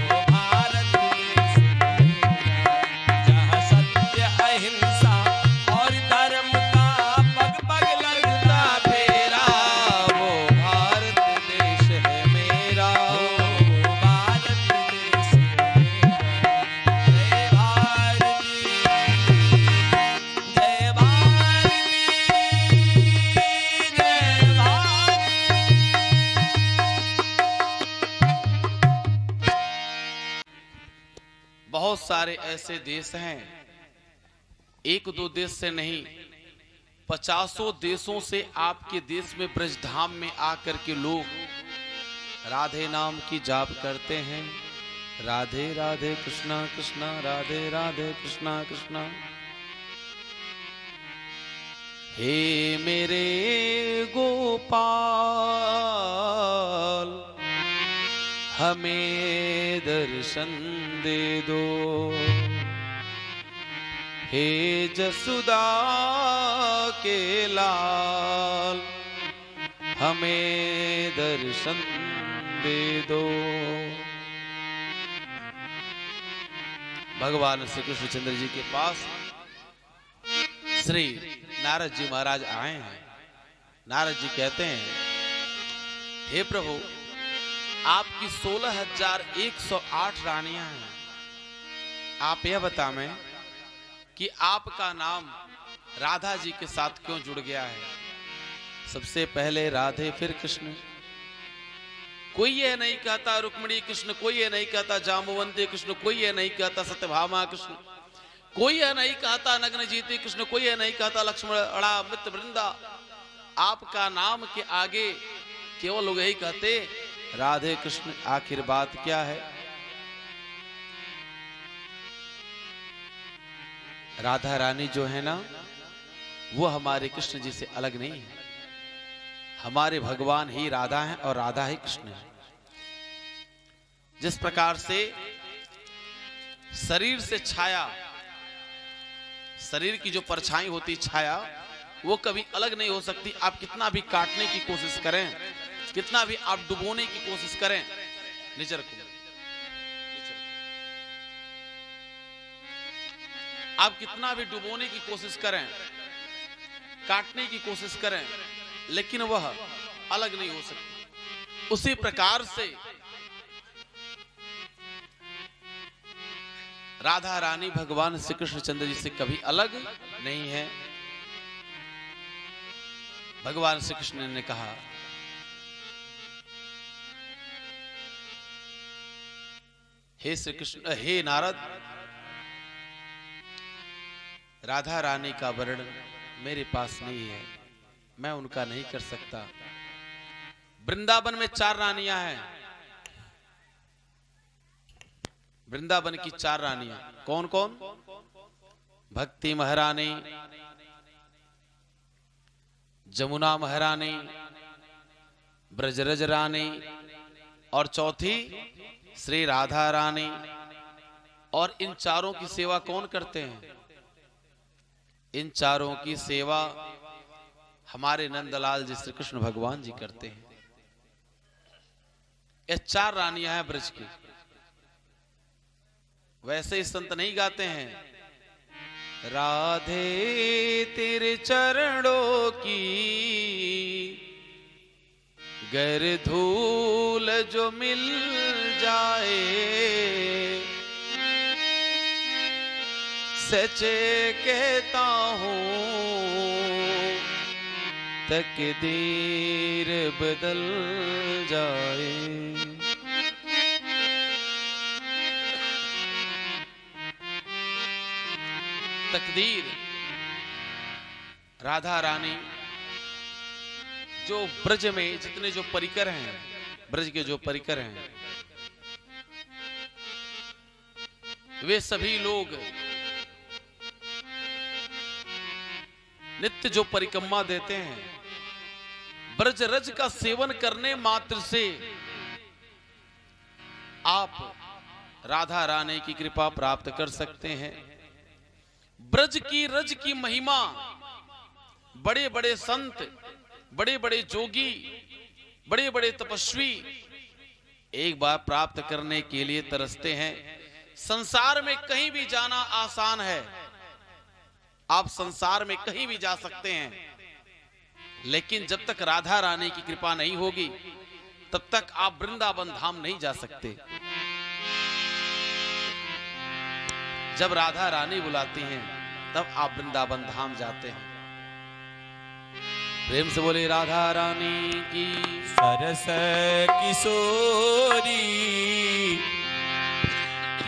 वो भारत देश है मेरा। जहाँ सत्य अहिंसा और धर्म का पग पग लगता फेरा। वो भारत देश है मेरा, वो भारत देश है मेरा। जय भारती, जय भारती, जय भारती। बहुत सारे ऐसे देश हैं, एक दो देश से नहीं, 50 देशों से आपके देश में ब्रजधाम में आकर के लोग राधे नाम की जाप करते हैं। राधे राधे कृष्णा कृष्णा राधे राधे कृष्णा कृष्णा। हे मेरे गोपाल, हमें दर्शन दे दो। हे जसुदा के लाल, हमें दर्शन दे दो। भगवान श्री कृष्णचंद्र जी के पास श्री नारद जी महाराज आए हैं। नारद जी कहते हैं, हे प्रभु, आपकी 16,108 रानियां हैं। आप यह बता मैं कि आपका नाम राधा जी के साथ क्यों जुड़ गया है? सबसे पहले राधे फिर कृष्ण। कोई ये नहीं कहता रुक्मिणी कृष्ण, कोई ये नहीं कहता जाम्बुवंती कृष्ण, कोई ये नहीं कहता सत्यभामा कृष्ण, कोई ये नहीं कहता नग्न जीती कृष्ण, कोई ये नहीं कहता लक्ष्मण अड़ा मित्र वृंदा। आपका नाम के आगे केवल लोग यही कहते राधे कृष्ण। आखिर बात क्या है? राधा रानी जो है ना, वो हमारे कृष्ण जी से अलग नहीं है। हमारे भगवान ही राधा हैं और राधा ही कृष्ण है। जिस प्रकार से शरीर से छाया, शरीर की जो परछाई होती छाया, वो कभी अलग नहीं हो सकती। आप कितना भी काटने की कोशिश करें, कितना भी आप डुबोने की कोशिश करें, निजर को आप कितना भी डुबोने की कोशिश करें, काटने की कोशिश करें, लेकिन वह अलग नहीं हो सकती। उसी प्रकार से राधा रानी भगवान श्री कृष्णचंद्र जी से कभी अलग नहीं है। भगवान श्री कृष्ण ने कहा, हे श्री कृष्ण, हे नारद, राधा रानी का वर्णन मेरे पास नहीं है, मैं उनका नहीं कर सकता। वृंदावन में 4 रानियां हैं। वृंदावन की 4 रानियां कौन कौन? भक्ति महारानी, जमुना महारानी, ब्रजरज रानी और चौथी श्री राधा रानी। और इन चारों की सेवा कौन करते हैं? इन चारों की सेवा हमारे नंदलाल जी श्री कृष्ण भगवान जी करते हैं। ये 4 रानियां हैं ब्रज की। वैसे ही संत नहीं गाते हैं, राधे तेरे चरणों की गर धूल जो मिल जाए, सचे कहता हूं तकदीर बदल जाए। तकदीर राधा रानी जो ब्रज में जितने जो परिकर हैं, ब्रज के जो परिकर हैं, वे सभी लोग नित्य जो परिक्रमा देते हैं, ब्रज रज का सेवन करने मात्र से आप राधा रानी की कृपा प्राप्त कर सकते हैं। ब्रज की रज की महिमा बड़े बड़े संत, बड़े बड़े जोगी, बड़े बड़े तपस्वी एक बार प्राप्त करने के लिए तरसते हैं। संसार में कहीं भी जाना आसान है, आप संसार में कहीं भी जा सकते हैं, लेकिन जब तक राधा रानी की कृपा नहीं होगी तब तक आप वृंदावन धाम नहीं जा सकते। जब राधा रानी बुलाती हैं तब आप वृंदावन धाम जाते हैं। प्रेम से बोले राधा रानी की। सरस किशोरी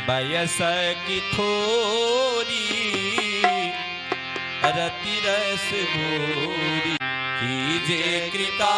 बयस की थोरी रति रस भोरी कीजे कृपा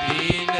दीन